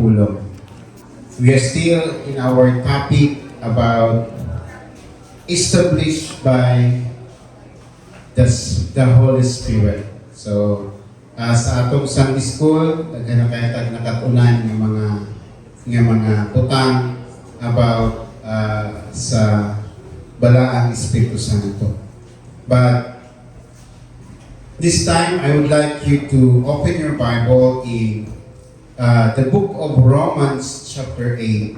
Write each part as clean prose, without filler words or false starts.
pulong. We are still in our topic about established by the Holy Spirit. So, sa atong Sunday School, na kaya nakatunan ng mga putang about sa balaang Espiritu Santo. But this time, I would like you to open your Bible in the book of Romans chapter 8.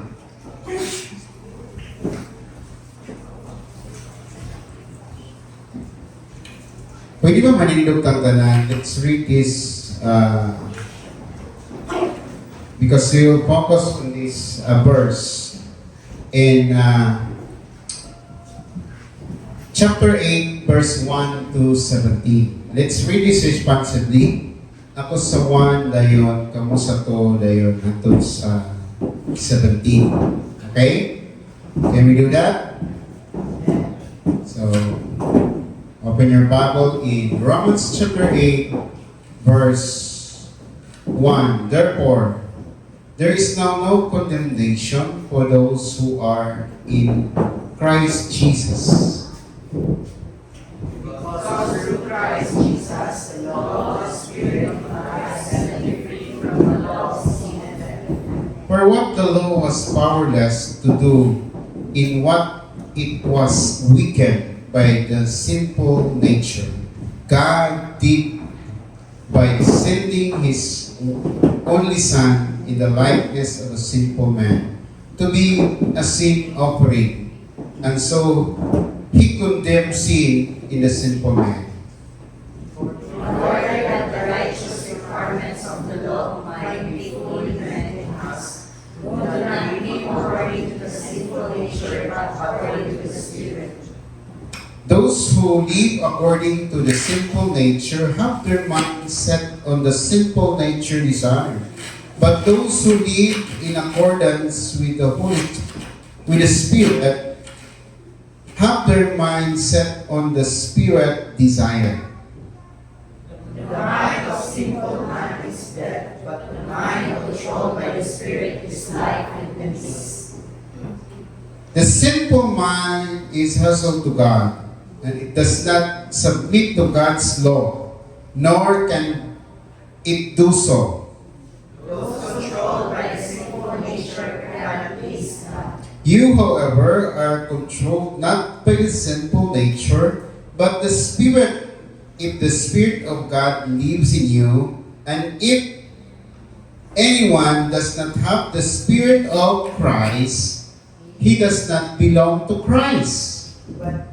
Pwede ba manindog kang tanan? Let's read this because we will focus on this verse in chapter 8, verse 1 to 17. Let's read this responsibly. Ako sa 1 dayon, kamo sa 2 dayon, nato sa 17. Okay? Can we do that? So, open your Bible in Romans chapter 8, verse 1. Therefore, there is now no condemnation for those who are in Christ Jesus. Because through Christ Jesus, the law of the Spirit of Christ set me free from the law of sin and death. For what the law was powerless to do, in what it was weakened by the sinful nature, God did by sending His only Son in the likeness of a sinful man to be a sin offering, and so He condemned sin in the sinful man. In order that the righteous requirements of the law might be fully met in us, who do not live according to the sinful nature, but according to the Spirit. Those who live according to the sinful nature have their mind set on the sinful nature desire. But those who live in accordance with the Spirit have their mind set on the Spirit desire. The mind of sinful man is death, but the mind controlled by the Spirit is life and peace. The sinful mind is hostile to God, and it does not submit to God's law, nor can it do so. Those controlled by the sinful nature cannot please God. You, however, are controlled not by the sinful nature, but the Spirit, if the Spirit of God lives in you. And if anyone does not have the Spirit of Christ, he does not belong to Christ. But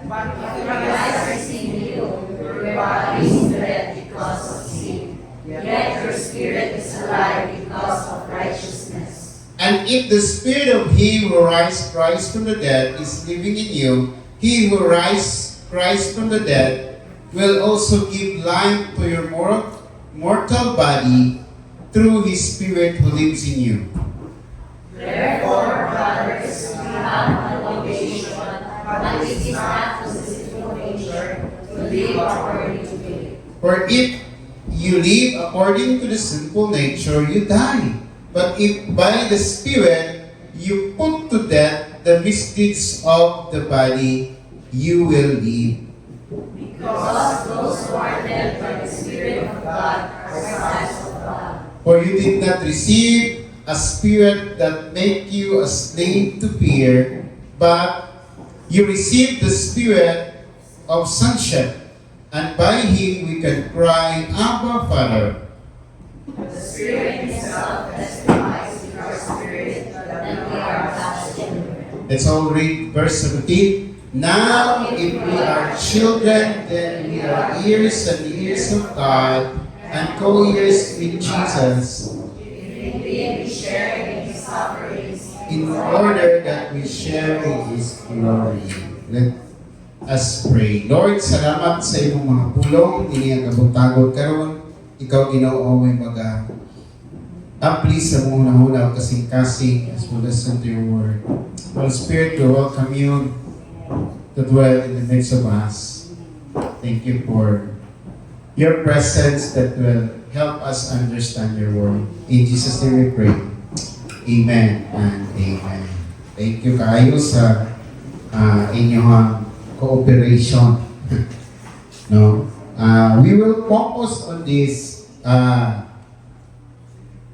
if Christ is in you, your body is dead because of sin, yet your spirit is alive because of righteousness. And if the Spirit of Him who raised Christ from the dead is living in you, He who raised Christ from the dead will also give life to your mortal body through His Spirit who lives in you. Therefore, brothers, we have an obligation, but it is not to the sinful nature to live according to it. For if you live according to the sinful nature, you die. But if by the Spirit you put to death the misdeeds of the body, you will live. Because those who are led by the Spirit of God are sons of God. For you did not receive a spirit that make you a slave to fear, but you received the Spirit of sonship, and by Him we can cry, Abba, Father. The Spirit Himself testifies with our spirit that we are God's children. Let's all read verse 17. Now, if we are children, then we are heirs and heirs of God, and co-heirs with Jesus, If we share in His sufferings, in order that we share in His glory. Let us pray. Lord, salamat sa imong mga pulong, dili ang kabutagod karon. Ikaw, Ginoo, may please sa mong nahunaw kasing-kasing as we listen to your word. Holy Spirit, we welcome you to dwell in the midst of us. Thank you for your presence that will help us understand your word. In Jesus' name we pray. Amen and amen. Thank you kayo sa inyong cooperation. No? We will focus on this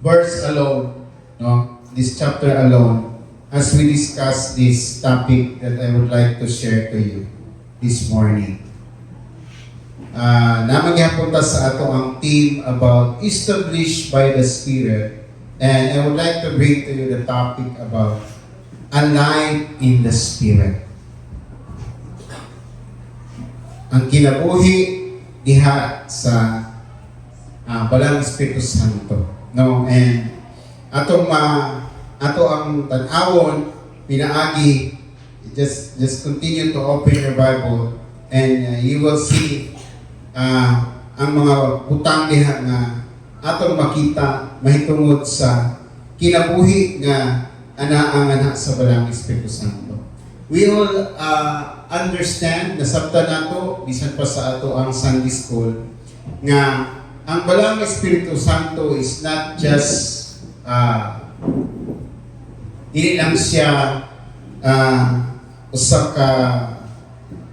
verse alone, no? This chapter alone, as we discuss this topic that I would like to share to you this morning. Naman punta sa ato ang theme about established by the Spirit, and I would like to bring to you the topic about alive in the Spirit. Ang kinabuhi diha sa Balang Espiritu Santo, no? And ato ang tan-awon pinaagi, just continue to open your Bible and you will see ang mga butang diha nga atong makita mahitungod sa kinabuhi nga ana sa Balang Espiritu Santo. We will understand, nasabtan nato bisan pa sa ato ang Sunday School, nga ang Balang Espiritu Santo is not just dili lang siya usa ka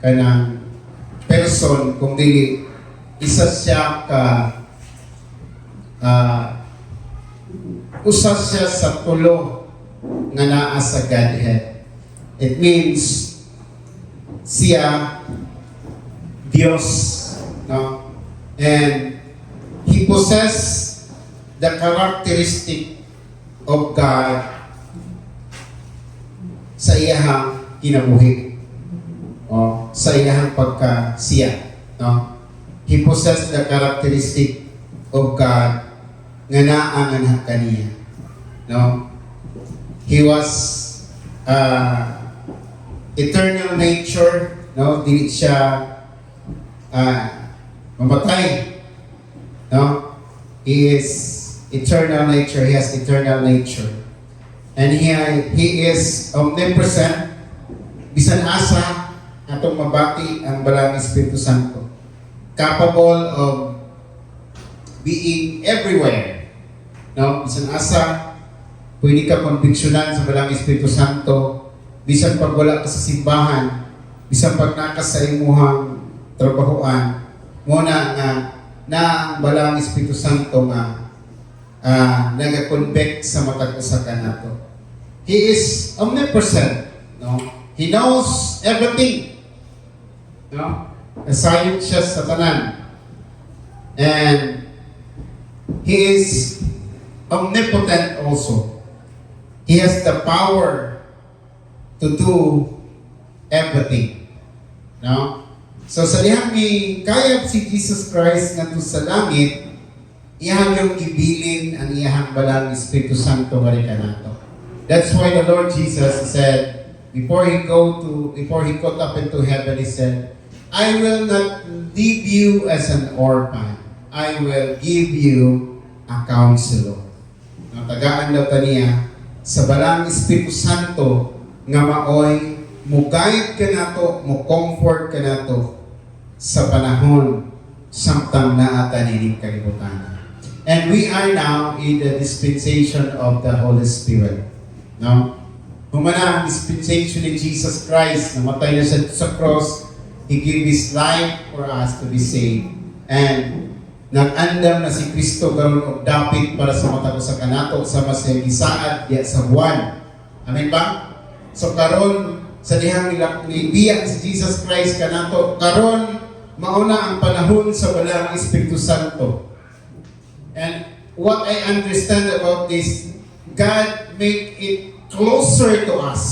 kanang person, kung dili isa siya ka usa siya sa tulo nga naa sa Godhead. It means siya Dios, no? And He possess the characteristic of God sa iyahang kinabuhi, o sa iyahang pagka-siya, no? He possess the characteristic of God nga naa kaniya, no? He was eternal nature, no? Dili siya mamatay, no? He is eternal nature. He has eternal nature. And He is omnipresent. Bisan asa atong mabati ang Balang Espiritu Santo. Capable of being everywhere. No? Bisan asa, pwede ka konbiksyonan sa Balang Espiritu Santo. Bisan pag wala ka sa simbahan, bisan pag naka sa imuhang trabahoan, muna nga na ang Balang Espiritu Santo nga nag-convict sa matag usa kanato. He is omnipresent, no? He knows everything, no? Assigned siya sa tanan. And He is omnipotent also. He has the power to do everything, no? So sa dihang ni kayab si Jesus Christ ngadto sa langit, iyang yung gibilin ang iyang Balang Espiritu Santo nga kanato. That's why the Lord Jesus said, before He got up into heaven, He said, I will not leave you as an orphan. I will give you a counselor. Natagaan daw taniya sa Balang Espiritu Santo nga maoy mo guide ka nato, mo comfort ka nato sa panahon samtang naata nining kalibutan. And we are now in the dispensation of the Holy Spirit. No? Humana ang dispensation ni Jesus Christ, namatay na siya sa cross, He gave His life for us to be saved. And nag-andam na si Kristo karon og dapit para sa matag sa kanato sama sa gisaad diya sa buwan. Amen ba? So karon sa dihang nibiyak si Jesus Christ kanato, karon mauna ang panahon sa Balang Espiritu Santo. And what I understand about this, God make it closer to us.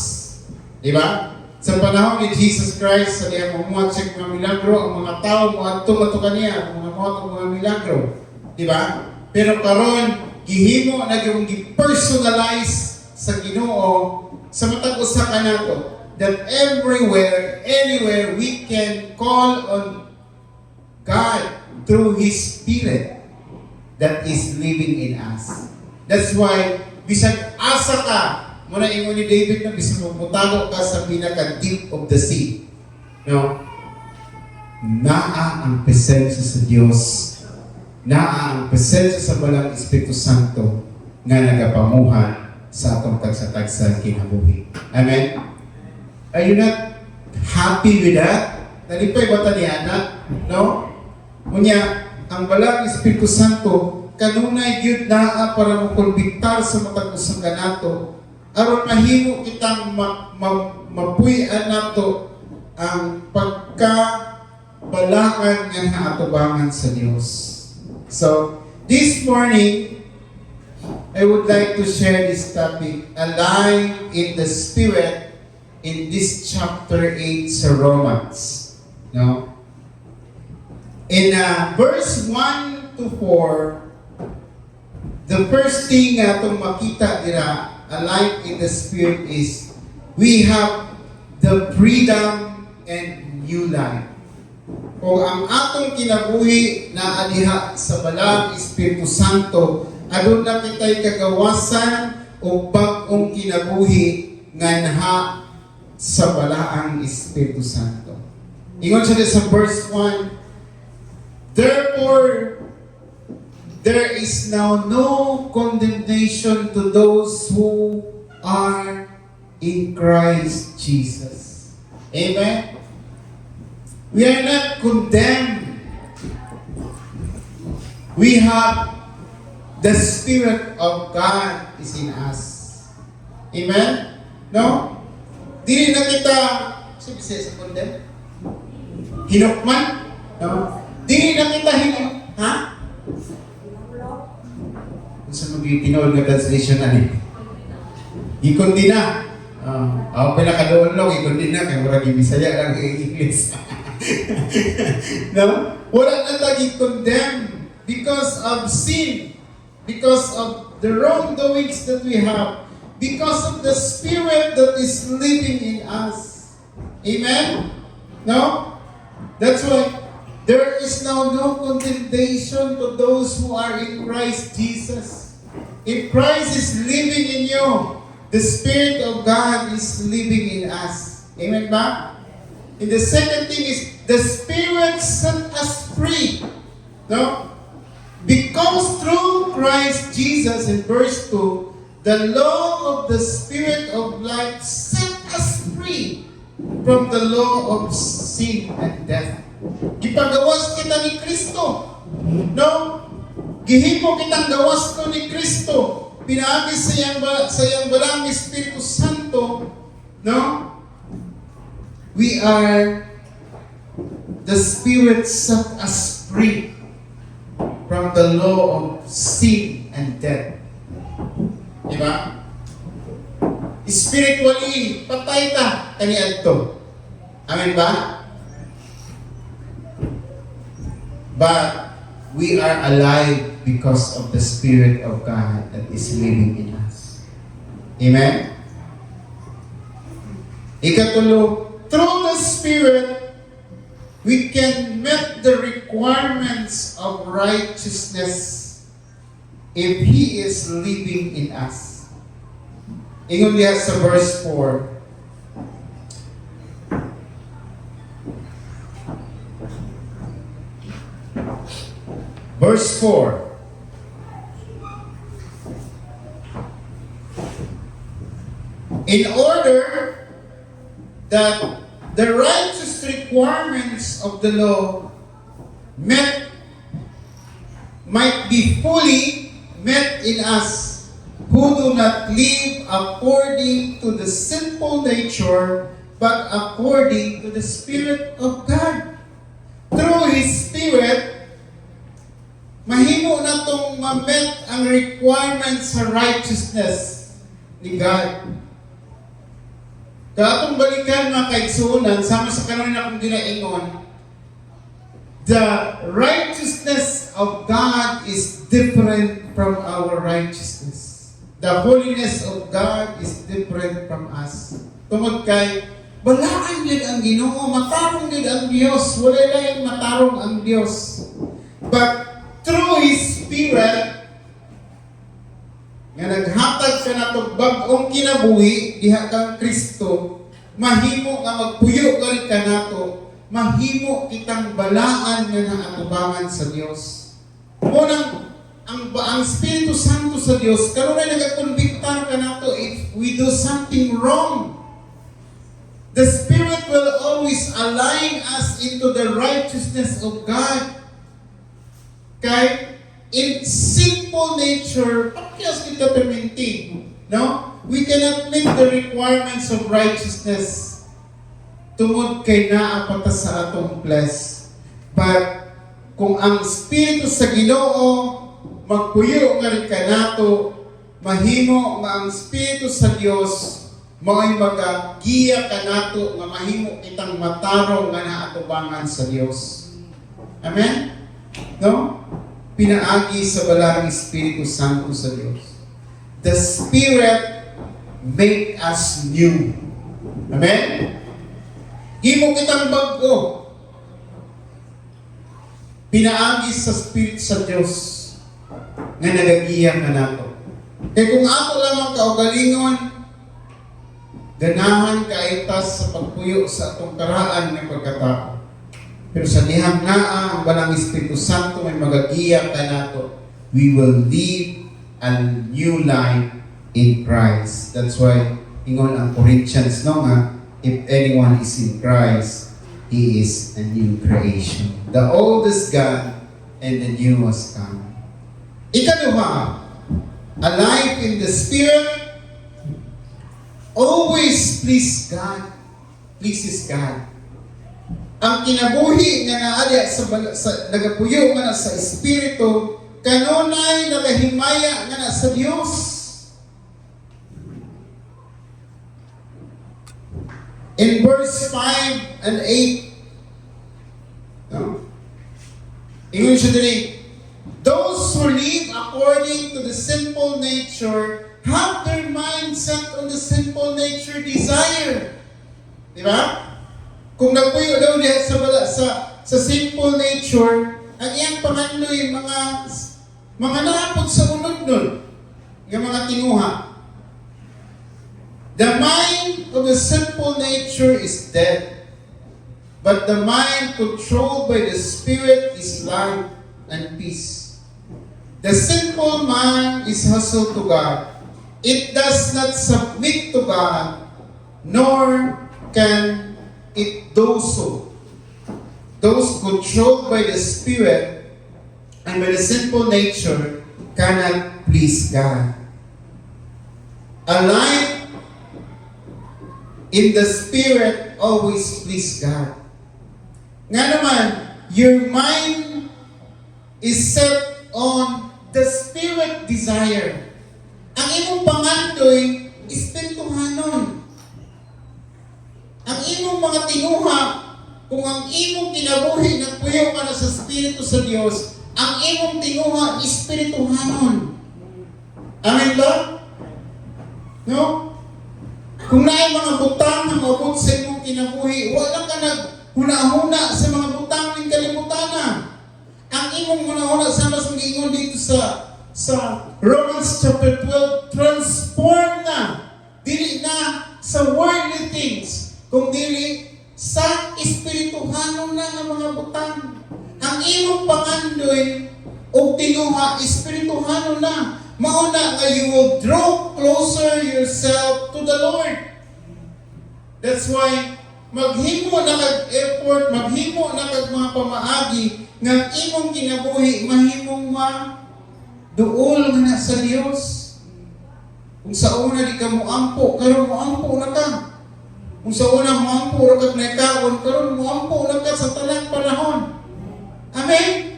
Di ba? Sa panahon ni Jesus Christ, sa diya mamuhat siya mga milagro, ang mga tao muadto kaniya, ang mga milagro. Di ba? Pero karon gihimo na gyud gi-personalize sa Ginoo sa matag usa kanato, that everywhere, anywhere we can call on God through His Spirit that is living in us. That's why bisan asa ka, muna ingon ni David na bisan mutago ka sa pinaka deep of the sea. No? naa ang presensya sa Dios, naa ang presensya sa Balang Espiritu Santo nga nagapamuhan sa atong tagsa-tagsa kinabuhi. Amen? Are you not happy with that? Nalipay ba ta ni Ana? No? Unya, ang Balang Espiritu Santo kanunay gyud naa para makonbiktar sa matag usang kanato aron mahimo kitang mapuy-an nato ang pagkabalaan nga naatubangan sa Dios. So, this morning, I would like to share this topic, Alive in the Spirit, in this chapter 8 sa Romans. No? In verse 1 to 4, the first thing nga itong makita nila, Alive in the Spirit, is we have the freedom and new life. Kung ang atong kinabuhi na adiha sa Balang Espiritu Santo, adun na kita'y kagawasan o bag-ong kinabuhi nga naha sa Balaang Espiritu Santo. Ingon siya sa verse 1, therefore, there is now no condemnation to those who are in Christ Jesus. Amen? We are not condemned. We have the Spirit of God is in us. Amen? No? Dili na kita, sabi siya sa condemn? Hinukman? No? Dili na kita ha? Sa mag-tinawag na translation na ni. Ikondina. Ako pinakadoon ikondina, kaya wala Bisaya lang English. No? Wala na lagi condemn because of sin, because of the wrongdoings that we have, because of the Spirit that is living in us. Amen? No? That's why there is now no condemnation to those who are in Christ Jesus. If Christ is living in you, the Spirit of God is living in us. Amen ba? And the second thing is, the Spirit set us free. No? Because through Christ Jesus, in verse 2, the law of the Spirit of life set us free from the law of sin and death. Gipagawas kita ni Kristo. No? Gihimo kitang gawas ko ni Kristo. Pinaagi sa iyang Balang Espiritu Santo. No? We are, the Spirit set us free from the law of sin and death. Diba? Spiritually, patay ta kaniadto. Amen ba? But we are alive because of the Spirit of God that is living in us. Amen? Ikatulo, through the Spirit, we can meet the requirements of righteousness if He is living in us. Ingon diha sa verse 4. Verse 4. In order that the righteous requirements of the law might be fully met in us who do not live according to the sinful nature, but according to the Spirit of God. Through His Spirit, mahimo na itong ma-met ang requirements sa righteousness ni God. Kaya atong balikan mga kaigsunan, sama sa kanon akong ginaingon, the righteousness of God is different from our righteousness. The holiness of God is different from us. Tungod kay, balaan din ang Ginoo, matarong din ang Diyos, wala lang matarong ang Diyos. But through His Spirit, nga naghatag ka na itong bag-ong kinabuhi, diha kang Kristo, mahimo nga magpuyo ka rin ka na ito, mahimo kitang balaan nga naatubangan sa Dios. Munang ang Espiritu Santo sa Dios karon ay nagakonbiktar ka nato if we do something wrong. The Spirit will always align us into the righteousness of God. Kay in sinful nature, pakyas kita perminti, no? We cannot meet the requirements of righteousness. Tungod kay naa pa ta sa atong flesh. But kung ang Espiritu sa Ginoo magpuyo nga rin ka nato, mahimo nga ang Espiritu sa Dios mao'y magagiya ka nato nga mahimo kitang matarong nga naatubangan sa Dios. Amen? No? Pinaagi sa balang Espiritu Santo sa Dios. The Spirit make us new. Amen? Himo kitang bago. Pinaagi sa Spirit sa Dios nga nagagiya ka nato. Kaya kung ako lamang kaugalingon, ganahan kaitas sa pagpuyo sa atong karaan ng pagkatao. Pero sa dihang naa, ang balang Espiritu Santo may magagiya ka nato. We will live a new life in Christ. That's why, ingon ang Corinthians, no nga, if anyone is in Christ, he is a new creation. The old is gone, and the new has come. Ikaduha, a life in the Spirit, always please God. Pleases God. Ang kinabuhi nga naadya sa nagapuyo nga na sa Espiritu, kanunay nagahimaya nga na sa Dios. In verse 5 and 8, no? Ingon siya dili, those who live according to the sinful nature have their mind set on the sinful nature desire. Di ba? Kung nagpuyo daw diya sa sinful nature, ang iyang pangandoy mga narapod sa unod nun, yung mga tinguha. The mind of the sinful nature is dead, but the mind controlled by the Spirit is life and peace. The sinful mind is hostile to God. It does not submit to God, nor can it do so. Those controlled by the Spirit and by the sinful nature cannot please God. A life in the Spirit always please God. Nga naman, your mind is set on the Spirit desire. Ang imong pangandoy, espirituhanon. Ang imong mga tinuha, kung ang imong kinabuhi nagpuyo ka na sa Espiritu sa Dios, ang imong tinuha, espirituhanon. Amen ba? No? Kung naay mga butang na mabot sa imong kinabuhi, wala ka naghuna-huna sa mga butang ng kalimutana. Ang imong huna-huna sa mas mag-ingon dito sa Romans chapter 12, transform na. Dili na sa worldly things, kung dili sa espirituhanon na ng mga butang. Ang imong pangandoy o tinuha, espirituhanon na. Mauna nga you will draw closer yourself to the Lord. That's why maghimo na kag-effort, maghimo na kag mga pamaagi nga imong kinabuhi mahimong duol nga na sa Dios. Kung sa una di ka muampo, karon muampo na ka. Kung sa una muampo ra kag naikaon, karon muampo na ka sa talang panahon. Amen.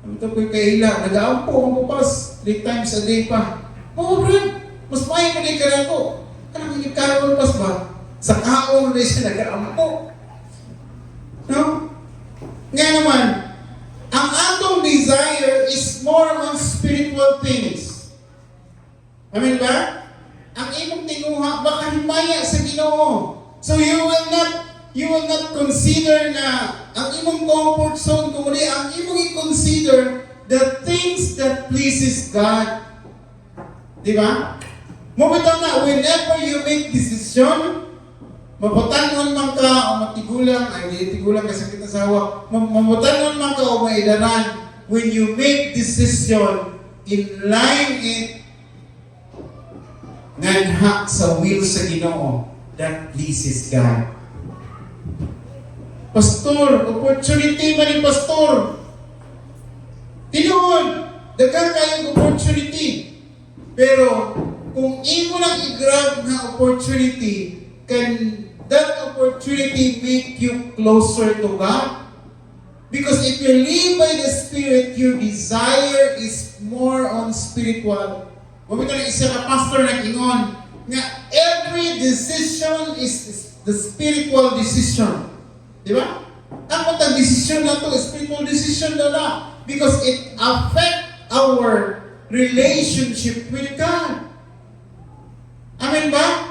Ito ko'y kaila, nag-aampo ang bupas, 3 times a day pa. Oh, Brad, mas maayong na ka na ko. Anong nagkaroon pas ba? Sa kaon na siya nag-aampo. No? Nga naman, ang atong desire is more on spiritual things. Amen ba? Ang imong tinguha, baka himaya sa Ginoo. So you will not consider na ang imong comfort zone, kundi ang imong i-consider the things that pleases God. Di ba? Mabitaw na, whenever you make decision, mapatanon man ka o tigulang, ay di tigulang kasi kita sa awa. Mamutanon man ka o maidaran when you make decision in line it nganha sa will sa Ginoo that pleases God. Pastor, opportunity man ni pastor. Tinuod, daghang kayong opportunity. Pero kung imo lang i-grab na opportunity, can that opportunity make you closer to God? Because if you live by the Spirit, your desire is more on spiritual. Mamito na isa ka pastor na ingon, nga every decision is the spiritual decision. Di ba? Ang matang decision na to, spiritual decision na na. Because it affect our relationship with God. Amen ba?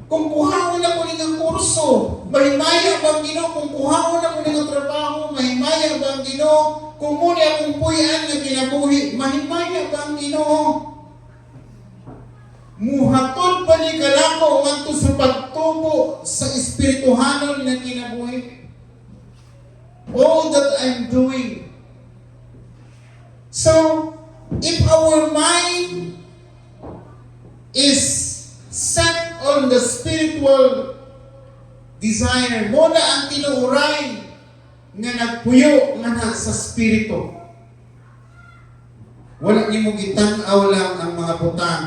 Kung kuhaon na ko ng kurso, mahimaya bang Ginoo? Kung kuhaon na ko ng trabaho, mahimaya bang Ginoo? Kung muli akong puyan na kinabuhi, mahimaya bang Ginoo? Muhatod pa ni kalako ngadto sa pagtubo sa espirituhanon na kinabuhi. All that I'm doing. So, if our mind is set on the spiritual desire, mo na ang tinuuray nga nagpuyo nga na sa spirito. Wala ni mo gitanaw lang ang mga butang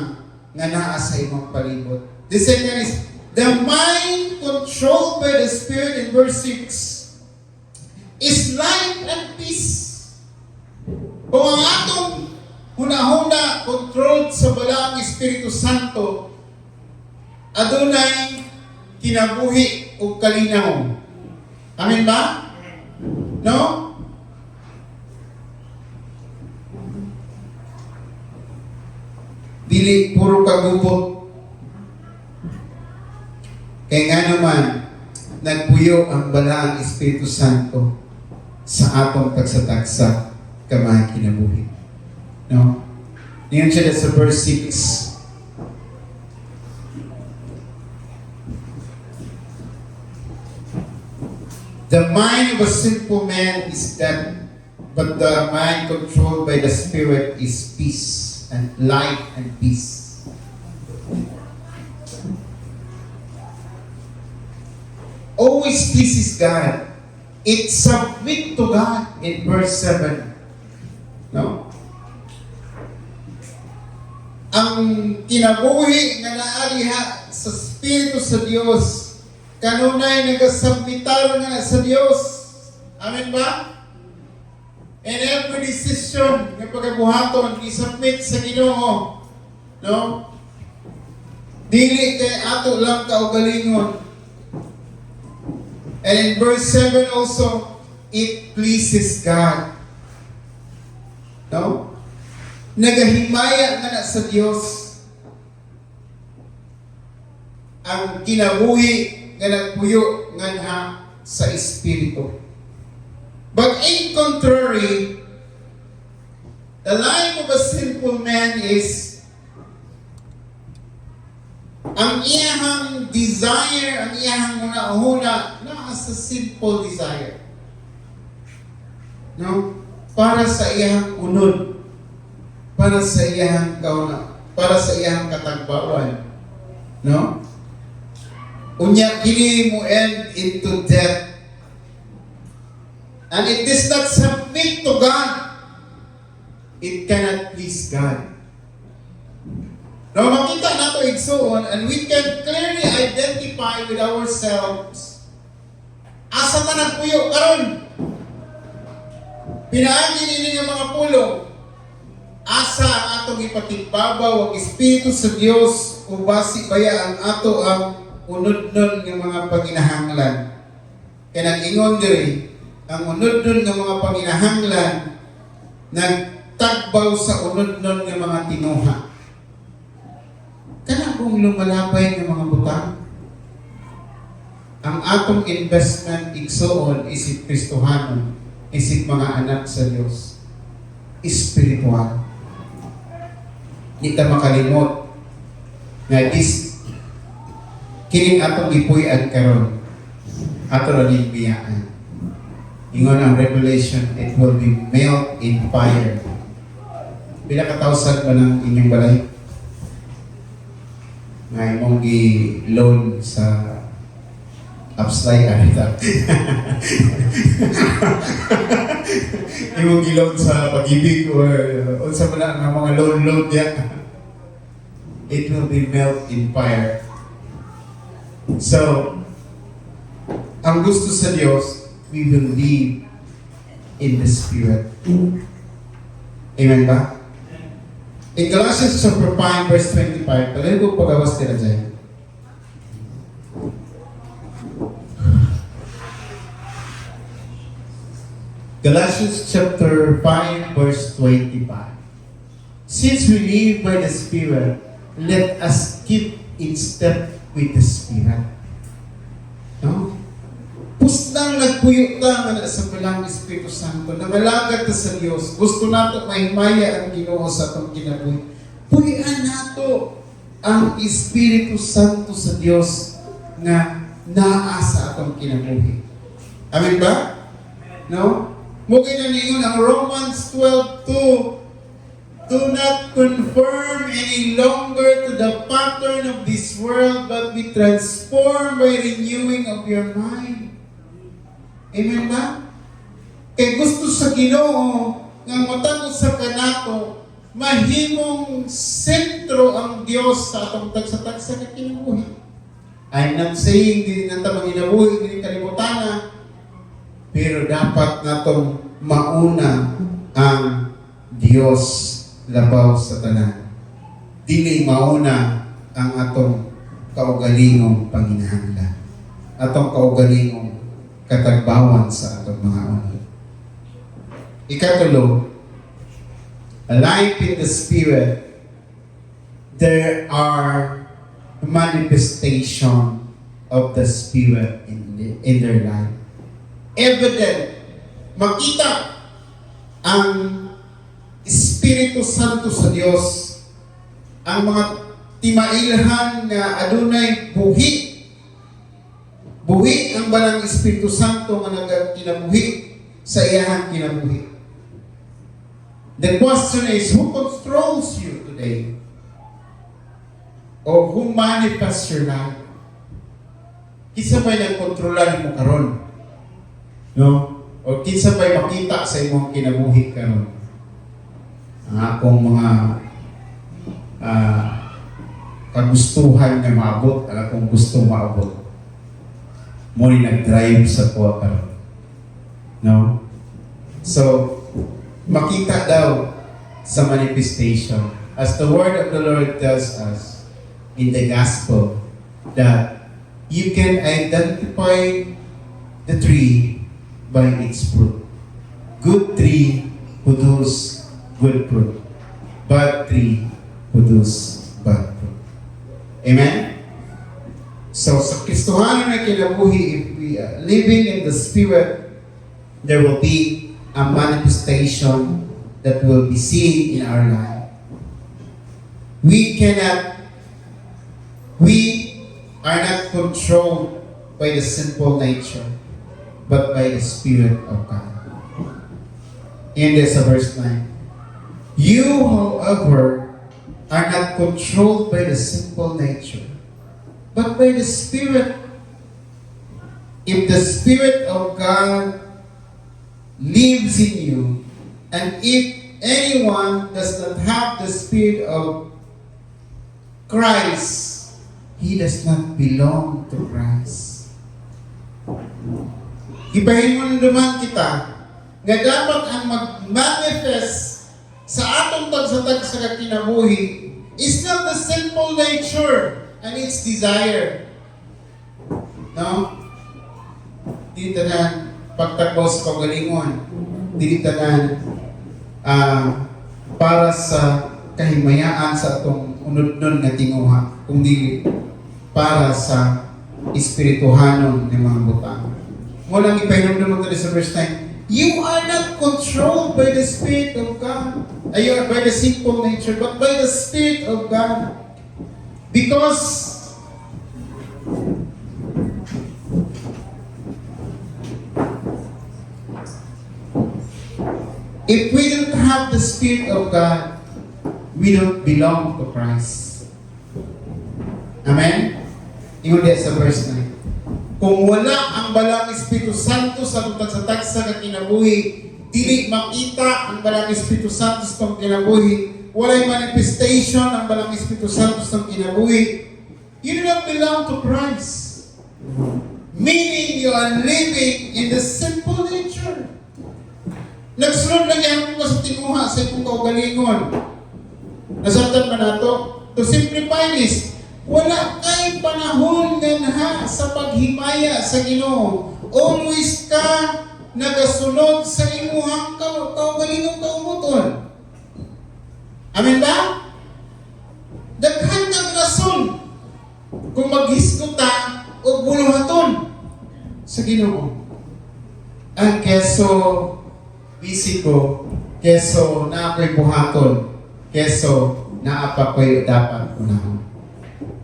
nga naa sa imong palibot. The second is, the mind controlled by the Spirit in verse 6 is life and peace. Kung ang atong huna-huna controlled sa balaang Espiritu Santo, adunay kinabuhi o kalinaw. Amen ba? No? Dili puro kagubot. Kaya nga naman, nagpuyo ang balaang Espiritu Santo sa atong tagsatagsa kamay kinabuhi. No? Niyan siya sa verse 6. The mind of a simple man is death, but the mind controlled by the Spirit is peace and life and peace. Always pleases God. It submit to God in verse 7. No? Ang kinabuhi nga naariha sa Espiritu sa Dios, kanunay nagasubmitar nga sa Dios. Amen ba? And every decision nga pagabuhaton isubmit sa Ginoo. No? Dili kay ato lang kaugalingon. And in verse 7 also, it pleases God. No? Nagahimaya nga na sa Dios ang kinabuhi nga nagpuyo nga na sa Espiritu. But in contrary, the life of a simple man is ang iyahang desire, ang iyahang una-una na sa simple desire. No? Para sa iyahang unod. Para sa iyahang kauna. Para sa iyahang katagbawan. No? Unya, kini mo end into death. And it does not submit to God. It cannot please God. Now, makita na ito igsoon, and we can clearly identify with ourselves. Asa ka nagpuyo karon? Pinaagi nini nga mga pulong. Asa ang atong ipatigbabaw ang Espiritu sa Dios o basi baya ang ato ang unod-nun ng mga panginahanglan. Kaya nag-ingon diri, ang unod-nun ng mga panginahanglan nagtagbaw sa unod-nun ng mga tinuha. Kana kung lumalabay ng mga butang, ang atong investment igsoon isip Kristohanon, isip mga anak sa Dios, espiritual. Di ta makalimot nga kining atong ipuy-an karon. ato rin biyaan. Ingon ang Revelation, it will be melt in fire. Pila ka tawsad ba ng inyong balay? Nga imong gi-loan sa upslide arita. Imong gi-loan sa pag-ibig or unsa man ang mga loan niya. It will be melt in fire. So, ang gusto sa Diyos, we will live in the Spirit. Amen ba? In Galatians chapter 5, verse 25, talay ko pagawas tira dyan. Galatians chapter 5, verse 25. Since we live by the Spirit, let us keep in step with the Spirit. No? Pustang nagpuyo ta nga sa balang Espiritu Santo, nangalagad ta sa Dios. Gusto nato mahimaya ang Ginoo sa atong kinabuhi. Puyan nato ang Espiritu Santo sa Dios nga naa sa atong kinabuhi. Amen ba? No? Mugin na ningon ang Romans 12:2. Do not conform any longer to the pattern of this world, but be transformed by renewing of your mind. Amen ba? Kay gusto sa Ginoo nga matagos sa kanato, mahimong sentro ang Dios sa atong tagsa-tagsa nga kinabuhi. I'm not saying din na ta maginabuhi din kalibutana, pero dapat natong mauna ang Dios labaw sa tanan. Dili mauna ang atong kaugalingong panginahanglan. Atong kaugalingong katagbawan sa atong mga unod. Ikatulo, alive in the Spirit, there are manifestation of the Spirit in their life. Evident, makita ang Espiritu Santo sa Dios, ang mga timailhan nga adunay buhi. Buhi ang balang Espiritu Santo nga nagkinabuhi sa iyahang kinabuhi. The question is, who controls you today? Or who manifests your life? Kinsa ba'y nagkontrolan mo karon? No? O kinsa ba'y makita sa imong kinabuhi karon? Ang akong mga kagustuhan na maabot, ang akong gusto maabot. Muli nag-drive sa kuwa. No? So, makita daw sa manifestation. As the word of the Lord tells us in the gospel, that you can identify the tree by its fruit. Good tree produce good fruit. Bad tree produce bad fruit. Amen? So, sa Kristohanon na kinabuhi, if we are living in the Spirit, there will be a manifestation that will be seen in our life. We are not controlled by the sinful nature, but by the Spirit of God. And there's a verse 9. You, however, are not controlled by the sinful nature, but by the Spirit. If the Spirit of God lives in you, and if anyone does not have the Spirit of Christ, he does not belong to Christ. Ibahin mo naman kita nga dapat ang mag-manifest sa atong tagsa-tag sa kinabuhi is not the sinful nature and its desire. No? Di tanan pagtakbo sa kagalingon. Di tanan para sa kahimayaan sa atong unod-nun nga tinguha, kundi para sa espirituhanon ng mga butang. Walang ipahinom naman sa verse 9. You are not controlled by the Spirit of God, by the sinful nature, but by the Spirit of God. Because If we don't have the Spirit of God, we don't belong to Christ. Amen? Ingon diya sa verse 9. Kung wala ang balang Espiritu Santo sa tutag sa kinabuhi, dili makita ang balang Espiritu Santo sa itong kinabuhi, walay manifestation ang balang Espiritu Santo sa kinabuhi, you do not belong to Christ. Meaning you are living in the simple nature. Nagsunod lang yan ko sa tinuha sa itong kaugalingon. Nasabtan ba na to? To simplify this, wala kay panahon nga sa paghimaya sa Ginoo. Always ka nagasunod sa imuhang kaugalingon kaumuton. Amen ba? Daghan kang rason kung maghiskuta o buluhaton sa Ginoo. Ang keso busy ko, keso na ako'y buhaton, keso na apa ko'y dapat unahon.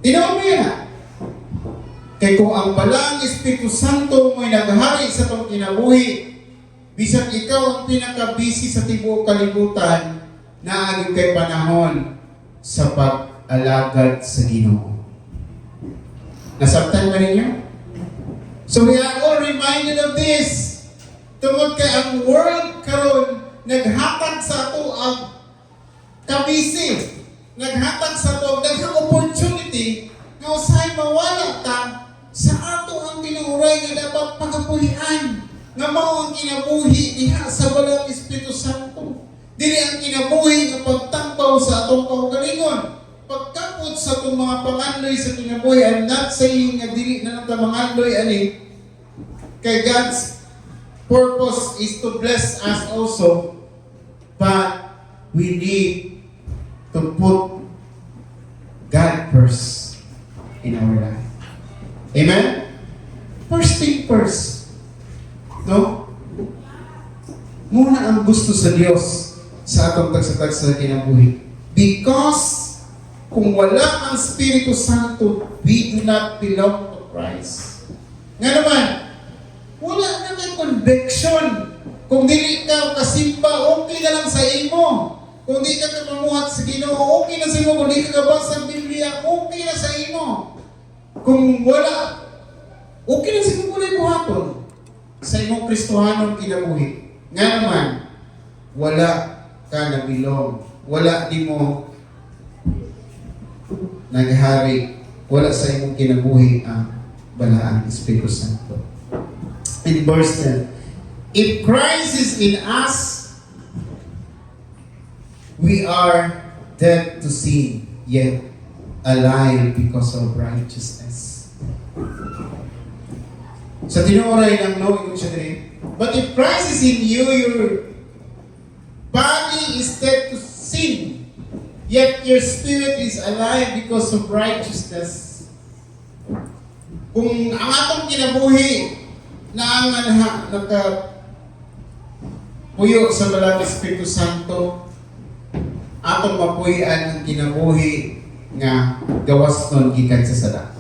Tinaon mo yan. Kaya kung ang balang Espiritu Santo mo'y naghari sa itong kinabuhi, bisag ikaw ang pinaka-busy sa tibuok kalibutan, naagin kay panahon sa pag-alagad sa Ginoo. Nasabtan ba ninyo? So we are all reminded of this. Tungod kay ang world karon naghatag sa ato ang kabisi. Naghatag sa ato ang opportunity nga usahay mawala ta sa ato ang tinuray nga dapat pagapuhian. Nga mao ang kinabuhi diha sa balang Espiritu Santo. Dili ang kinabuhi nga pagtambaw sa atong kaugalingon. Pagkapot sa itong mga pangandoy sa kinabuhi, I'm not saying nga dili na nang mangandoy ani. Kay God's purpose is to bless us also, but we need to put God first in our life. Amen? First thing first. No? Muna ang gusto sa Diyos sa atong tagsatag sa kinabuhi. Because kung wala ang Espiritu Santo, we do not belong to Christ. Nga naman, wala na may conviction. Kung dili ka kasimba, okay na lang sa imo. Kung di ka kamamuhat sa Ginoo, okay na sa imo. Kung di ka kabasa ng Biblia, okay na sa imo. Kung wala, okay na sa imo kulay buhaton. Sa imong Kristohanong kinabuhi. Nga naman, wala ka na bilong. Wala di mo naghari. Wala sa imong kinabuhi ang balaan Espiritu Santo. In verse 10, if Christ is in us, we are dead to sin, yet alive because of righteousness. Sa tinuray ng no, siya din. But if Christ is in you, your body is dead to sin, yet your spirit is alive because of righteousness. Kung ang atong kinabuhi na ang nakapuyo sa balang Espiritu Santo, atong mapuyan ang kinabuhi nga gawas nun gikan sa sada.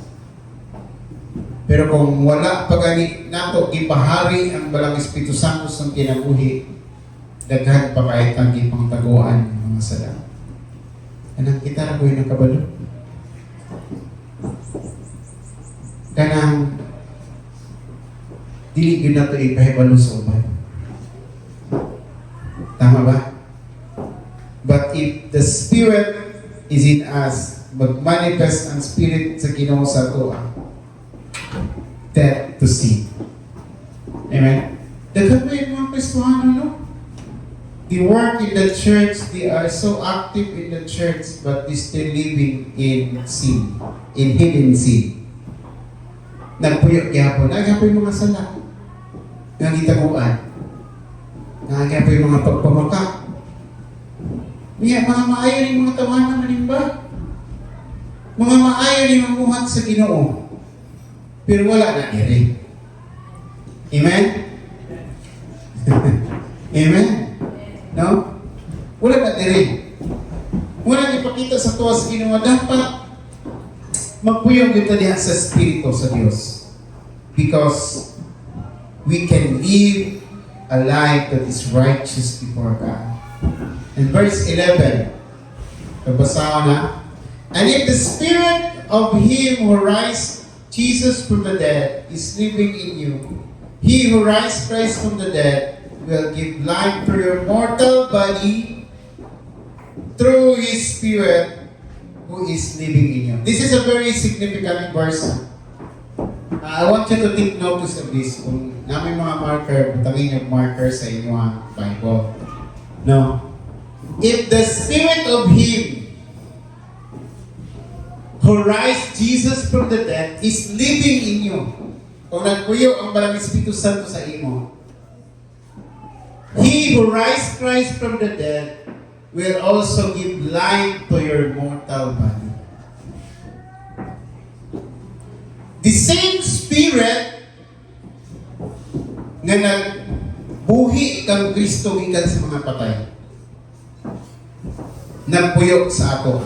Pero kung wala pa gani nato ipahari ang balang Espiritu Santo sa kinabuhi, daghan pa kahit ang ipangtaguan ng mga sada. Kanang kita na ko yung nakabalo. Kanang dili yun na ito ipahibalo sa uban. Tama ba? But if the Spirit is in us, mag-manifest ang Spirit sa Ginoo sa ito, death to sin. Amen? Daghan ba yung mga Kristohano, no? They work in the church, they are so active in the church, but they still living in sin, in hidden sin. Nagpuyo gyapon, naghapoy mga sala. Nangitaguan. Nangagya po yung mga pagpamaka. Mga maayo ni mga tawanan manimba. Mga maayo ni mamuhat sa Ginoo. Pero wala na iri. Amen? Amen? No? Wala na iri. Wala ipakita sa tuwa sa Ginoo. Dapat magpuyong kita diha sa Espiritu sa Diyos. Because we can live a life that is righteous before God. In verse 11, nabasa ko na, and if the spirit of him who raised Jesus from the dead is living in you, he who raised Christ from the dead will give life to your mortal body through his spirit who is living in you. This is a very significant verse. I want you to take notice of this. Kung namin mga marker, butangin yung marker sa inyong Bible. No. If the spirit of him who raised Jesus from the dead is living in you, kung nagpuyo ang Balang Espiritu Santo sa imo, he who raised Christ from the dead will also give life to your mortal body. The same Spirit na nagbuhi kang Kristo gikan sa mga patay, nagpuyo sa ato.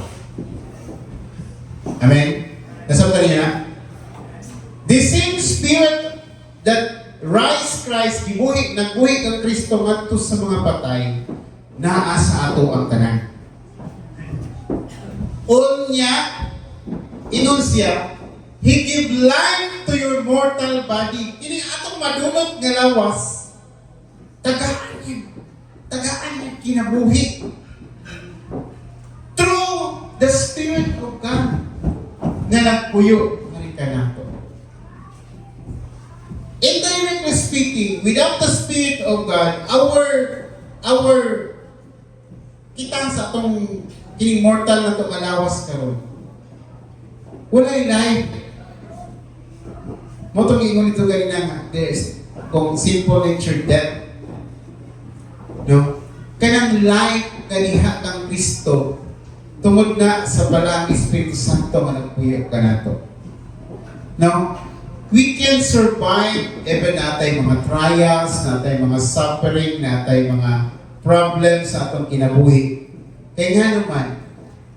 Amen? Nasabtan niya na? The same Spirit that raised Christ, nagbuhi kang Kristo ngadto sa mga patay, naa sa ato ang tanan. Unya, inon siya, he give life to your mortal body. Ini atong madunot nga lawas, tagaan niya kinabuhi. Through the Spirit of God na nagpuyo nga nato. Indirectly speaking, without the Spirit of God, our kita sa atong kining mortal na to malawas karon. Walay life. Mo tong ingon ito ganina nga, there's kung simple nature death. No? Kanang life kaniha kang Kristo tungod na sa Balang Espiritu Santo nga nagpuyo kanato. No? We can survive even natay mga trials, natay mga suffering, natay mga problems sa atong kinabuhi. Kaya nga naman,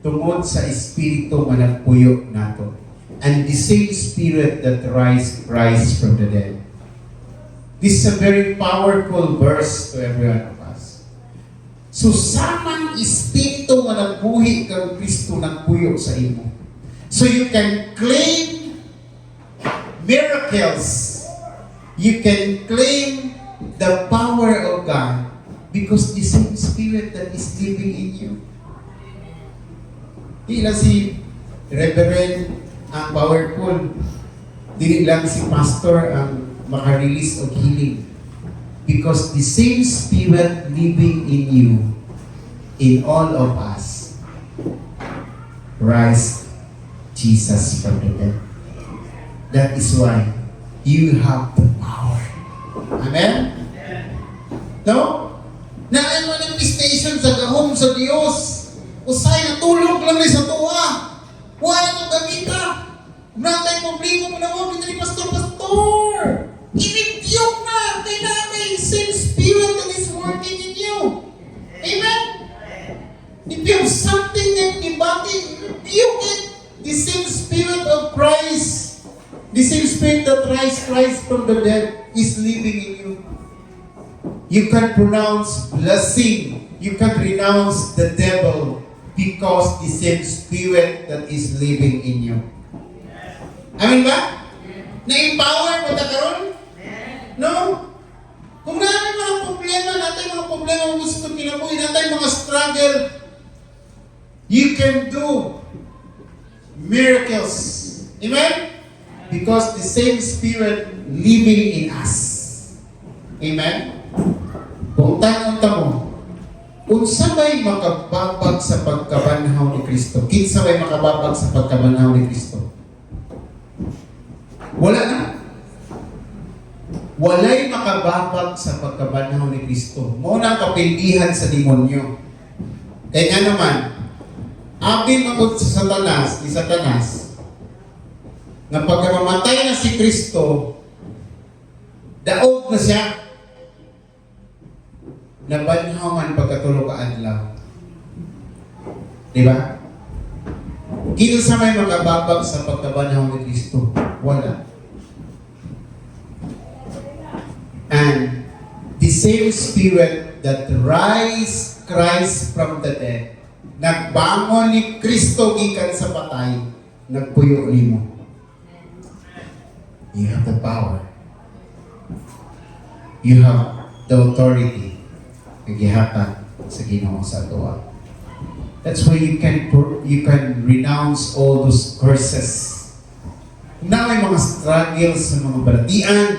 tungod sa Espiritu nga nagpuyo nato. And the same Spirit that raised Christ from the dead. This is a very powerful verse to every one of us. So, samang Espiritu nga nagbuhi kang Kristo nagpuyo sa imo. So you can claim miracles. You can claim the power of God because the same Spirit that is living in you. Di lang si Reverend ang powerful. Dili lang si pastor ang makarelease of healing. Because the same Spirit living in you, in all of us, raised Jesus from the dead. That is why you have the power. Amen? No? Naan manifestation sa gahom sa Dios. Usay na tulog lang ni sa tuwa. Wala mo gamita. Natay problema mo na huwag ni pastor. I-rebuke na. Kailangan same Spirit that is working in you. Amen? If you have something in your body, rebuke it. The same Spirit of Christ, the same Spirit that raised Christ from the dead is living in you. You can pronounce blessing. You can renounce the devil because the same Spirit that is living in you. Amin ba? Na-empower mo ta karon? No? Kung namin mga problema gusto kinabuhi natin, mga struggle, you can do miracles. Amen? Because the same Spirit living in us. Amen? Kung tanong mo, unsa may makababag sa pagkabanhaw ni Kristo? Kinsa may makababag sa pagkabanhaw ni Kristo? Wala na. Walay makababag sa pagkabanhaw ni Kristo. Muna ang kapindihan sa demonyo. Kaya nga naman, abin magod sa Satanas, ni Satanas, na pagkamamatay na si Kristo, daog na siya, nabanhaw man pagkatulog ka adlaw. Diba? Kinsa may makababag sa pagkabanhaw ni Kristo? Wala. And the same Spirit that raised Christ from the dead, nagbangon ni Kristo gikan sa patay, nagpuyo nimo. You have the power. You have the authority. Nagihatan sa Ginoo sa tuwa. That's why you can renounce all those curses. Na may mga struggles sa mga balatian,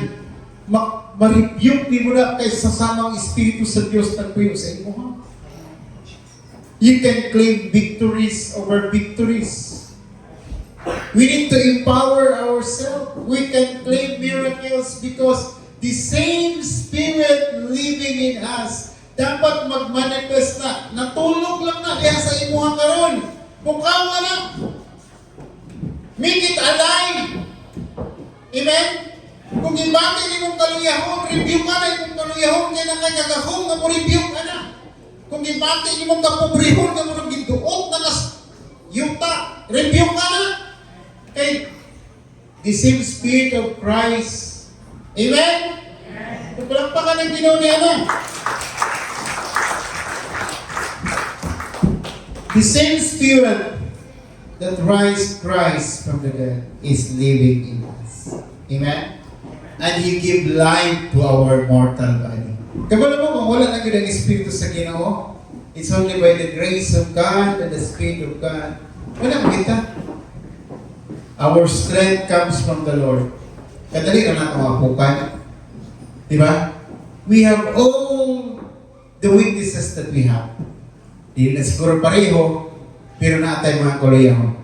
ma-rebuke ni mo na kay sasamang Espiritu sa Diyos nagpuyo sa imo. Ha? You can claim victories over victories. We need to empower ourselves. We can claim miracles because the same Spirit living in us dapat mag-manifest na. Natulog lang na diya sa imuha karon. Mukaw ka na. Make it alive. Amen? Kung ibati ni mong kaluyahon, review ka na imong kaluyahon kaya na kanyagahong na mo review ka na. Kung ibati ni mong kapobrihon na mo nang ginduot na yuta, review ka na. Okay? The same Spirit of Christ. Amen? Palakpakan ng Ginoo niya na. The same Spirit that raised Christ from the dead is living in us. Amen? And He give life to our mortal body. Kabalo mo kung wala na yun ang Espiritu sa Ginoo, it's only by the grace of God and the Spirit of God. Wala kita. Our strength comes from the Lord. Kadali na natin mapukan. Diba? We have all the weaknesses that we have. Hindi na siguro pareho, pero natin mga Koreano.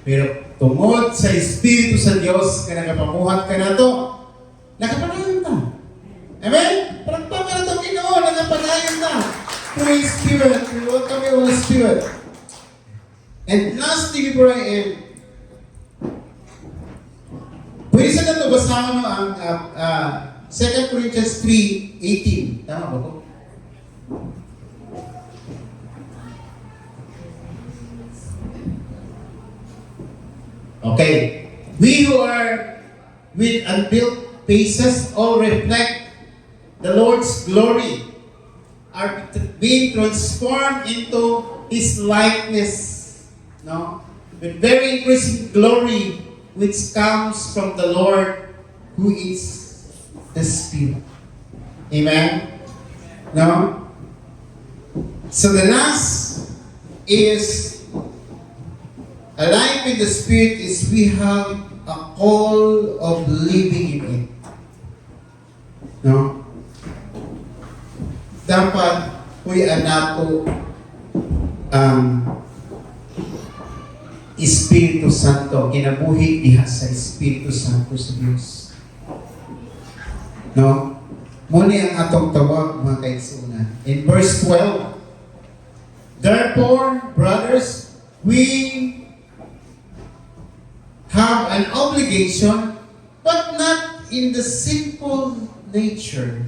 Pero tungod sa Espiritu sa Diyos, kaya nagapamuhat ka na ito, nakapanayon ka. Amen? Palagpakan na ito, Ginoo, nakapanayon ka. Holy Spirit, we welcome you, Holy Spirit. And lastly, before I end, pwede sa nato basahan mo ang 2 Corinthians 3:18. Tama ba po? Okay. We who are with unbuilt faces all reflect the Lord's glory, are being transformed into His likeness. No? With very increasing glory which comes from the Lord who is the Spirit. Amen? No? So the last is a life in the Spirit is we have a call of living in it. No? Dapat puya nato ang Espiritu Santo, kinabuhi diha sa Espiritu Santo sa Diyos. No? Muli ang atong tawag, mga kaigsunan. In verse 12, therefore, brothers, we have an obligation, but not in the sinful nature,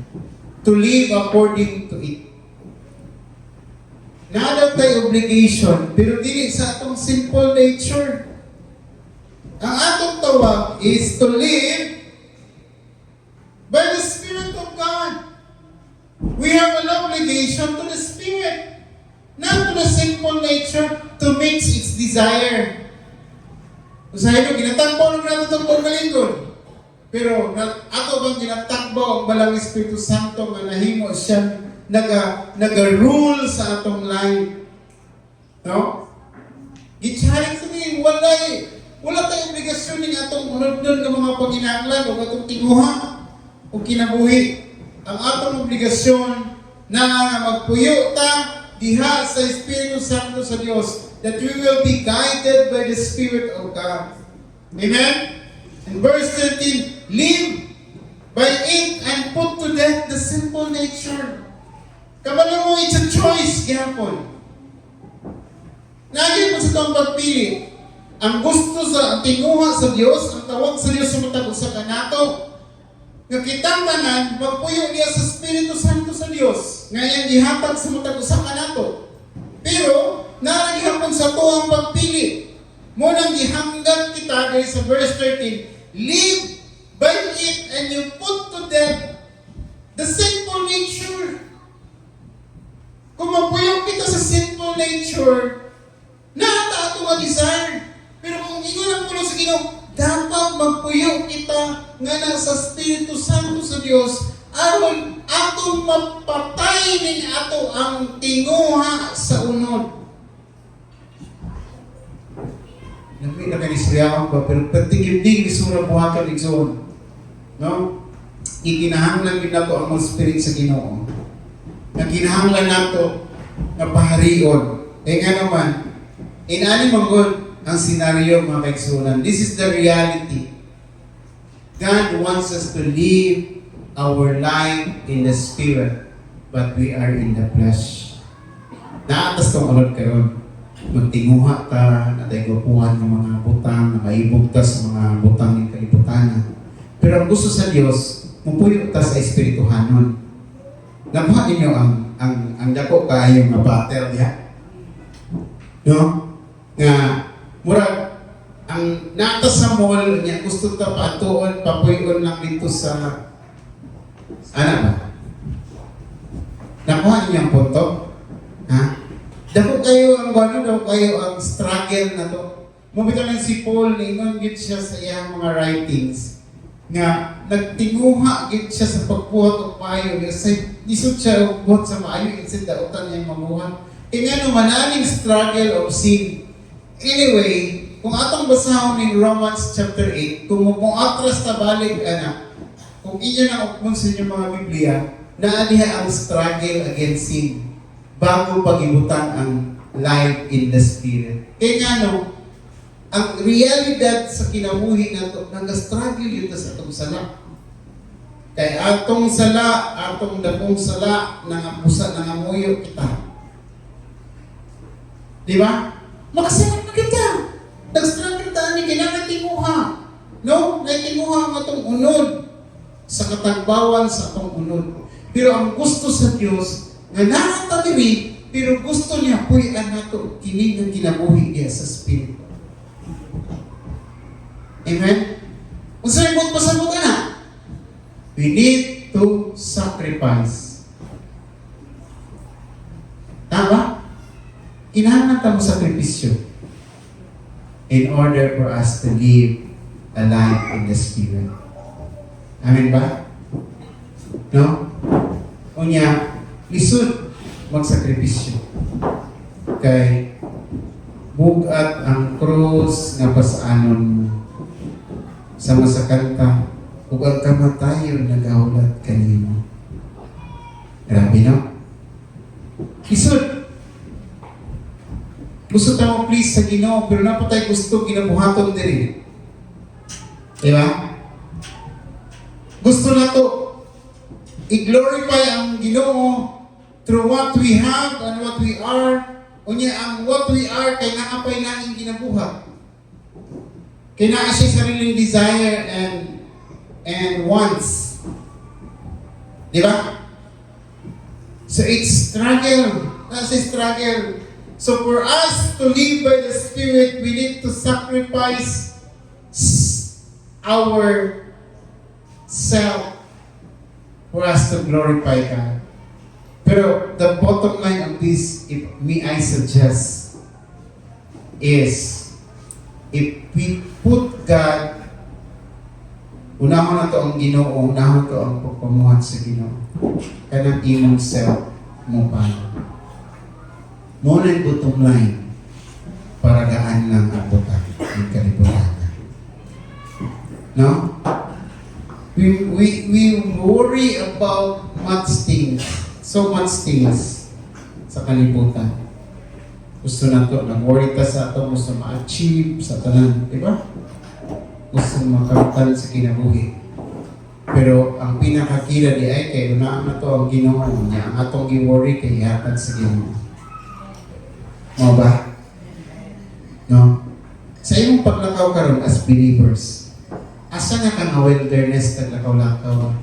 to live according to it. Naadap tayo obligation, pero dili sa atong sinful nature. Ang atong tawag is to live by the Spirit of God. We have an obligation to the Spirit, not to the sinful nature to mix its desire. Usahay mo, ginatakbo na natin itong pagkalingkod. Pero ako bang ginatakbo ang balang Espiritu Santo nga nahimo siya naga-rule sa atong life. No? Gitsarik sa din, wala tayong obligasyon ng atong unod-unod ng mga panginahanglan o atong tinguha o kinabuhi. Ang atong obligasyon na magpuyo ta diha sa Espiritu Santo sa Diyos, that we will be guided by the Spirit of God. Amen? In verse 13, live by it and put to death the sinful nature. Kabalo mo, it's a choice, gihapon. Nagyan mo sa itong pagpili. Ang gusto sa tinguha sa Diyos, ang tawag sa Diyos sa matag sa kanato, nga kitang tanan, magpuyo niya sa Espiritu Santo sa Diyos, ngayon ihatag sa matag sa kanato. Pero, naragihapon sa to ang pagpili. Munang gihanggan kita dahil sa verse 13, live by it and you put to death the sinful nature na ato nga desire. Pero kung ingon ang puno sa Ginoo, dapat magpuyo kita nga nasa Espiritu Santo sa Dios aron atong mapatay ning ato ang tinguha sa unod. Nagmi na kanisriyahan ba, pero patigim-dig isura buhaton igsoon. No? Ikinahanglan gid nato ang mga spirit sa Ginoo. Naginahanglan nato na paharion. Nga naman, inani manggod ang senaryo mga kaigsunan. This is the reality. God wants us to live our life in the spirit, but we are in the flesh. Naatas tong alod karon. Magtinguha ta, nataygupuhan ng mga butang, na maibog ta sa mga butang ng kalibutan. Pero ang gusto sa Dios, mupuyo ta sa espirituhanon. Nabuhat ninyo ang dako kayo nga battle ya. No? Nga murag ang nata sa mall niya gusto ta patuon papuyon lang dito sa ano ba? Nakuha niyo ang punto? Ha? Dako kayo ang daw kayo ang struggle na to. Mubitaw lang si Paul, ningon gid siya sa iyang mga writings nga nagtinguha gid siya sa pagbuhat og payo. Kasi disod siya og buhat sa maayo instead dautan niyang mamuhat. Ingano mananing struggle of sin. Anyway, kung atong basahon in Romans chapter 8, kung atras ta balik kung inyo na upon sa inyong mga Biblia, naadiha ang struggle against sin bago pagibutan ang life in the Spirit. Kaya nga ang realidad sa kinabuhi nato, nag-struggle yun sa atong sala. Kaya atong sala, atong dakong sala, nangapusa, nangamuyo kita. Di ba? Makasalat na kita. Nag-struggle ta ni kailangan tinguha. No? Naitinguha ang atong unod sa katagbawan sa atong unod. Pero ang gusto sa Diyos, nga nakatadiri, pero gusto niya puyan nato kini nga kinabuhi niya sa Espiritu. Amen? Kung sa'yo mo't pasabot na, we need to sacrifice. Tama? Kailangan tayo sakripisyo in order for us to live a life in the Spirit. Amen ba? No? Unya, lisod magsakripisyo. Kay bugat ang krus nga pasaanon mo. Sama sa kanta, ug ang kamatayon nagaulat kanimo. Grabe no? Lisod. Gusto tayo please sa Ginoo, pero napatay gusto ginabuhaton diri. Diba? Gusto na to i-glorify ang Ginoo through what we have and what we are. Unya ang what we are kay naapay naing ginabuhat. Kaya naa siya sariling desire and wants. Diba? So it's struggle. That's a struggle. So for us to live by the Spirit, we need to sacrifice our self for us to glorify God. Pero the bottom line of this, if I suggest, is if we put God, unahon na to ang Ginoo, unahon to ang pagpamuhat sa Ginoo. Kanang imong self mo pa. Muna yung bottom line para gaan lang ang buta ng kalibutan. No? We worry about so much things sa kalibutan. Gusto na to, nag-worry ta sa ito, gusto ma-achieve sa tanan, di ba? Gusto makarutan sa kinabuhi. Pero ang pinakakila di ay kay unaan na to ang Ginoo niya, ang atong gi-worry kay ihatag sa Ginoo. Mo ba? No? Sa imong paglakaw karon as believers, asa nga kang wilderness taglakaw-lakaw?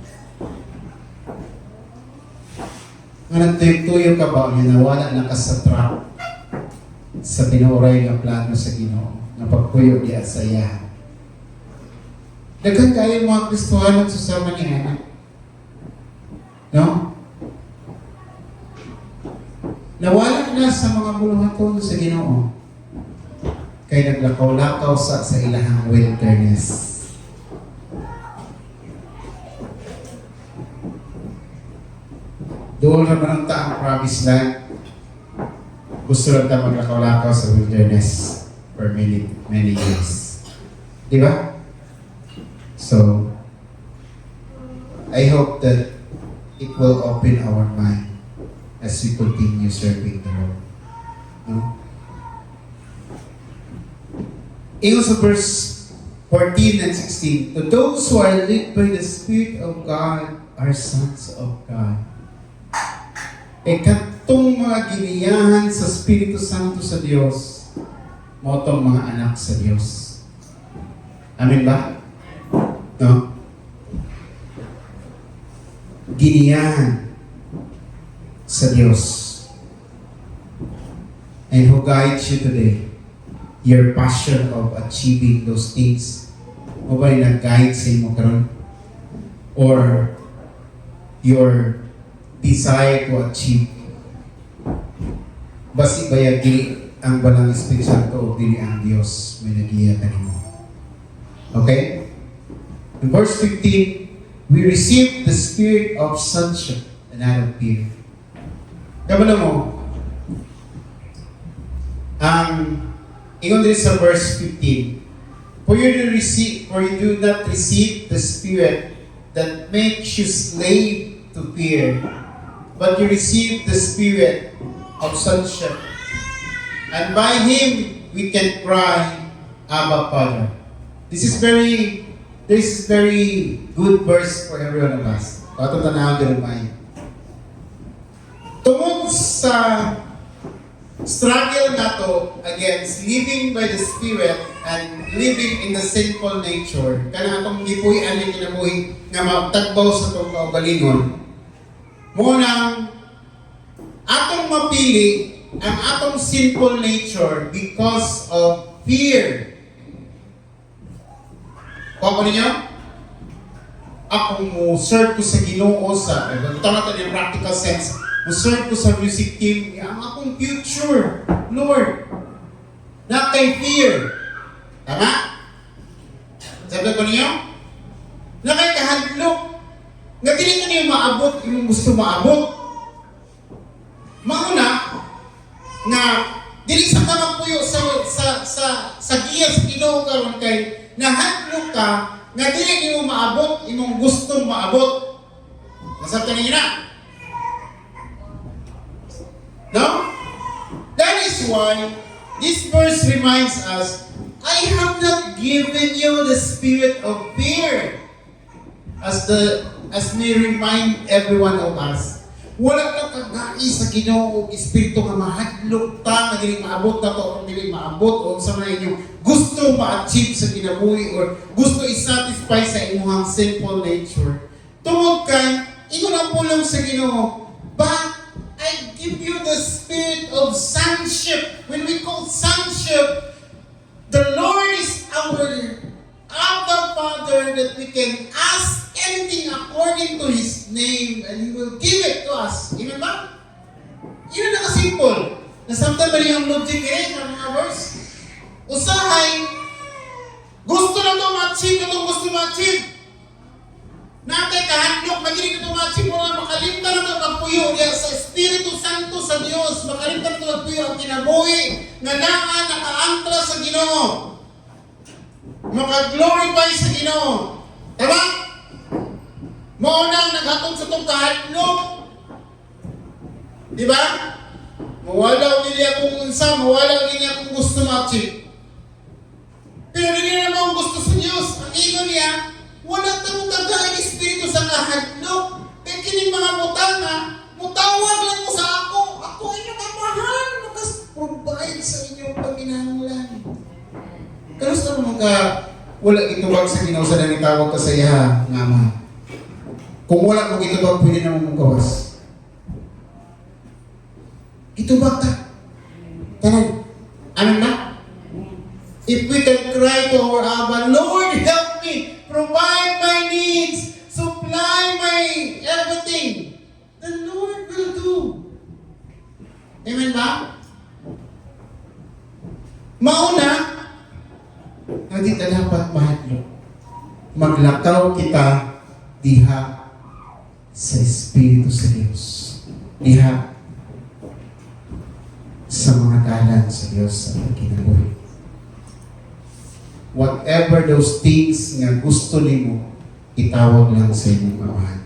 Nga nagtuyok-tuyok ka ba, nga nawala na ka sa trap sa tinuray ng plano sa Ginoo, na pagpuyo di at saya. Daghang kayo mga Kristohanon susama niya, no? Nawala na sa mga buluhaton sa Ginoo. Kay naglakaw-lakaw sa ilahang wilderness. Doon naman ang taang promised land. Gusto lang tayo maglakaw-lakaw sa wilderness for many years. Di ba? So, I hope that it will open our mind as we continue serving the Lord. No? Ingon sa verse 14 and 16, to those who are led by the Spirit of God are sons of God. E katong mga giniyahan sa Espiritu Santo sa Diyos, motong mga anak sa Diyos. Amen ba? No? Giniyahan sa Diyos. And who guides you today? Your passion of achieving those things. O ba yung nag-guide sa imo karon? Or your desire to achieve? Basi ba yung ang Balang Espiritu Santo o dili ang Diyos may nagiya kanimo? Okay? In verse 15, we receive the spirit of sonship and not of fear. Kabalo mo, ingon din sa verse 15, for you do not receive the spirit that makes you slave to fear, but you receive the spirit of sonship. And by Him, we can cry, Abba, Father. This is very good verse for every one of us. Kato tanawin din naman. Tungod sa struggle nato against living by the Spirit and living in the sinful nature, kanang atong gipuy-an ni kinabuhi nga magtagbaw sa itong kaugalingon, munang atong mapili ang atong sinful nature because of fear. Kung ninyo? Akong mo-serve ko sa Ginoo sa, ito natin yung practical sense, mo-serve ko sa music team, ang akong future, Lord, na kay fear. Tama? Sabi ko ninyo? Na kay kahadlok. Nga dili ko niyo maabot, yung gusto maabot. Mauna, nga dili sa kamagpuyo sa giya sa Ginoo karon kay nahadlok ka nga dili nimo maabot imong gustong maabot. Nasabtan niyo na? No? That is why this verse reminds us, I have not given you the spirit of fear, as may remind every one of us. Wala ka kagai sa Ginoo og espiritu nga mahadlok ta nga dili maabot na to o dili maabot o sa mga inyong gusto ma-achieve sa kinabuhi or gusto i-satisfy sa inyong sinful nature. Tungod kay ingon ang pulong sa Ginoo, but I give you the spirit of sonship. When we call sonship, the Lord is our Abba Father that we can ask anything according to His name and He will give it to us. Amen ba? Yun na ka-simple. Nasamtan ba niyo ang logic ng mga verse? Usahay, gusto na ito ma-achieve, itong gusto ma-achieve. Natay kahadlok, magiling ito ma-achieve mo nga, makalimta na ito magpuyo sa Espiritu Santo sa Diyos, makalimta na ito magpuyo ang kinabuhi nga naan nakaantra sa Ginoo. Maka-glorify sa Ginoo. Tama? Maunang naghatod sa itong kahadlok. Di ba? Mawalaw nili akong unsa, mawalaw nili akong gusto ma-achieve. Pero hindi naman ang gusto sa Diyos. Ang ego niya, wala tanong tagay espiritu sa kahadlok. Kaya kining mga mutanga, mutawag lang mo sa ako. Ako inyong kamahal. Makas-provide sa inyong paminahanglan. Kalusta naman ka, wala itubag sa Ginoo sa nang itawag ka sa iya, nga ma. Kung wala mong itubag, pwede naman mong gawas. Itubag ka. Tanan. Ano na? If we can cry to our Abba, Lord, help me, provide my needs, supply my everything, the Lord will do. ka? Mauna, hindi ka dapat mahadlok. Maglakaw kita diha sa Espiritu sa Diyos. Diha sa mga dalan sa Diyos sa pagkinabuhi. Whatever those things nga gusto nimo, itawag lang sa inyong amahan.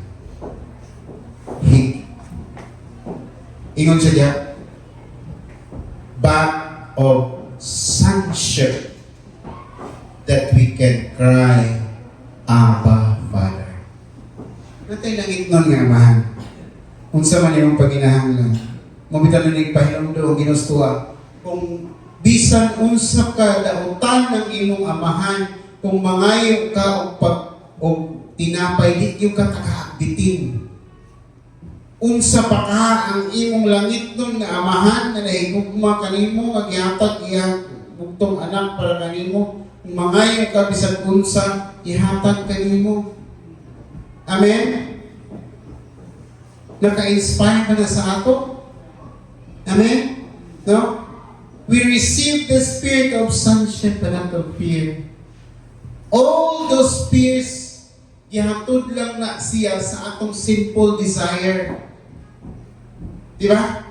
Ingon siya diya, back of sonship that we can cry, Abba, Father. Natay lang itnon nga amahan. Kung sa man yung paginahanglan, mamitan na nagpahilong doon, ginustuwa. Kung bisan unsa ka dautan ng imong amahan, kung mangayo ka o tinapay, di yung ka takahagbitin. Unsa pa ka ang imong langit nun na amahan na nahigugma kanimo, agyatak iyang bugtong anak para kanimo, kung mangayo ka bisan unsa, ihatag kanimo. Amen? Naka-inspire ka na sa ato? Amen? No? We receive the spirit of sonship and not of fear. All those fears, ihatod lang na siya sa atong simple desire. Diba?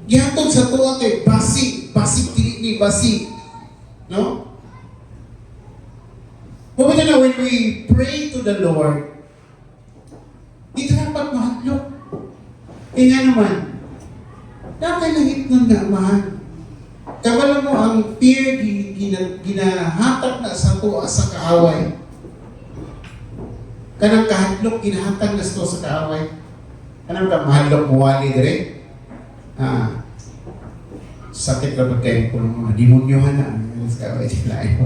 Ihatod sa tuwa kay basi, tili basi. No? Pumunta na when we pray to the Lord, dito dapat mahadlok. E nga naman, dapat langit ng naamahan. Kabala mo ang fear ginahatag na sa tuwa sa kaaway. Kanang kahadlok ginahatag na sa tuwa sa kaaway. Kanang ka mahadlok muwali dire. Sakit na pagkain ko ng mga demonyohan na. Sa kaaway sila ay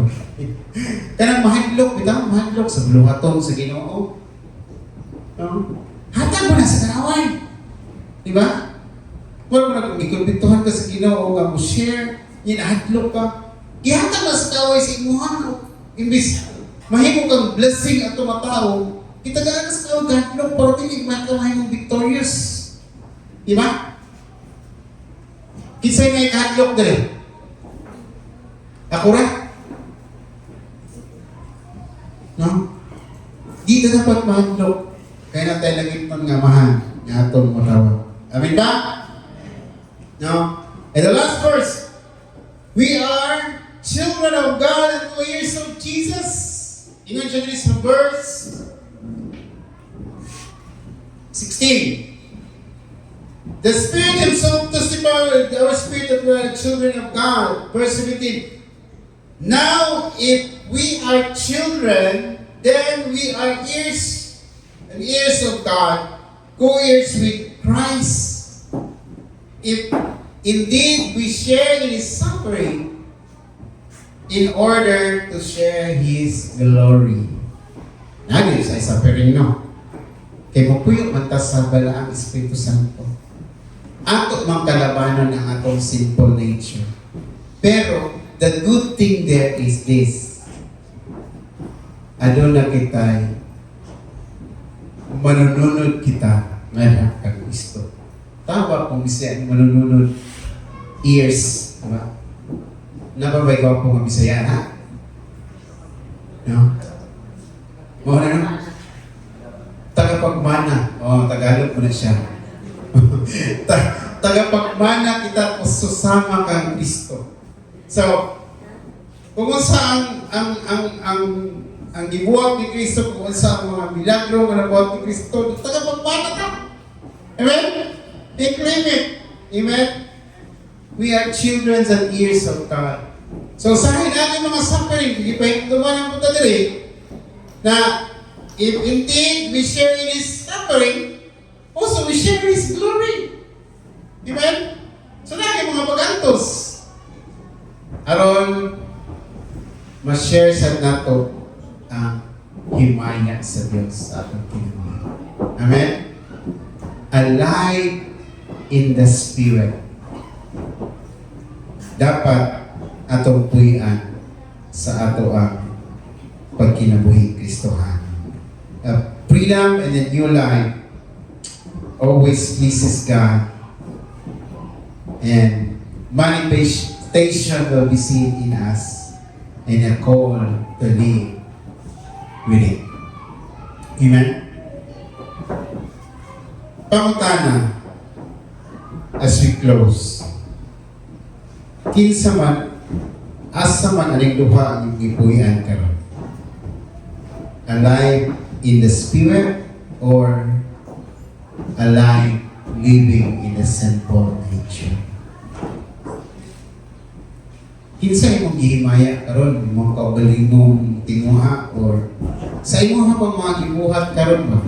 kanang mahadlok, bitaw mahadlok sa buluhaton sa Ginoo. No? Hatag mo na sa kaaway. Diba? Wala mo na kung ikumpituhan ka sa Ginoo nga mo share, hinahadlok ka. Ihatag na sa kaaway sa imuhan. Imbis mahimo kang blessing at tumatao, kitagaan ka sa kaaway kahadlok para tinig makamay mong victorious. Diba? Kinsay may kahadlok dali? Ako ra? No? Di na dapat mahadlok. Kaya na tayo laging pangamahan nga atong matawag. Amen ba? No? And the last verse. We are children of God and co-heirs of Jesus. Ingon siya sa verse 16. The Spirit Himself testifies with our spirit that we are children of God. Verse 17. Now, if we are children, then we are heirs and heirs of God, co-heirs with Christ. If indeed we share in His suffering, in order to share His glory. Nagin sa suffering, no? Kaya mapuyok man ta sa bala ang Espiritu Santo. Ato mang kalabanan ang atong simple nature. Pero, the good thing there is this. Aduna kita'y manununod kita ngayon kang Kristo. Tama kung Bisaya manununod ears, diba? Nababay ko po ng Bisaya, ha? No? Muna no? Tagapagmana. Tagalog mo na siya. Tagapagmana kita kung susama kang Kristo. So, kung saan ang gibuhat ni Kristo, kung saan ang mga milagro na nabuhat ni Kristo, tagapagmana ka. Amen? I-claim it. Amen? We are children and heirs of God. So, sa natin mga suffering, ipahigduman ang punta dali, na if indeed we share in His suffering, also we share His glory. Amen? So, lagi mga bagantos. Aron, ma-share sa nato ang himaya sa Diyos sa atong kinabuhi. Amen? Alive in the Spirit. Dapat atong puyan sa ato ang pagkinabuhi Kristohan. Freedom and a new life always pleases God And manifestation will be seen in us and a call to live with it. Amen? Pangutana, as we close, kinsa man, asa man aning duha ang gipuy-an karon? Alive in the spirit or alive living in the sinful nature? Kinsa imong gihimaya karon, imong kaugalingong tinguha or sa imong bang mga gibuhat karon ba?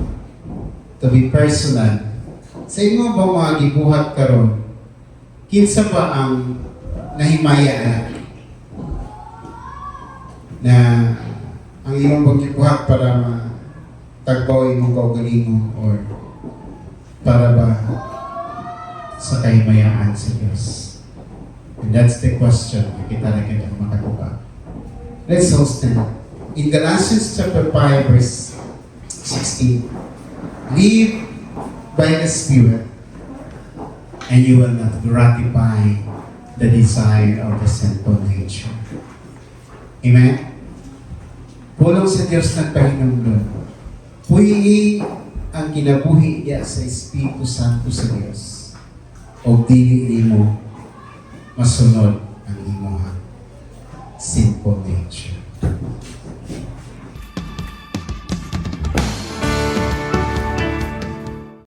To be personal, sa imong bang mga gibuhat karon, kinsa ba ang nahimaya na ang imong bang gibuhat para matagbaw imong kaugalingong or para ba sa kahimayaan sa Diyos? And that's the question na kita na kita makakuha. Let's all stand. In Galatians chapter 5 verse 16, live by the Spirit and you will not gratify the desire of the sinful nature. Amen? Pulong sa Diyos nagpahinumdon. Puyi ang kinabuhi niya sa Espiritu Santo sa Diyos o dili mo masunod ang imong sinful nature.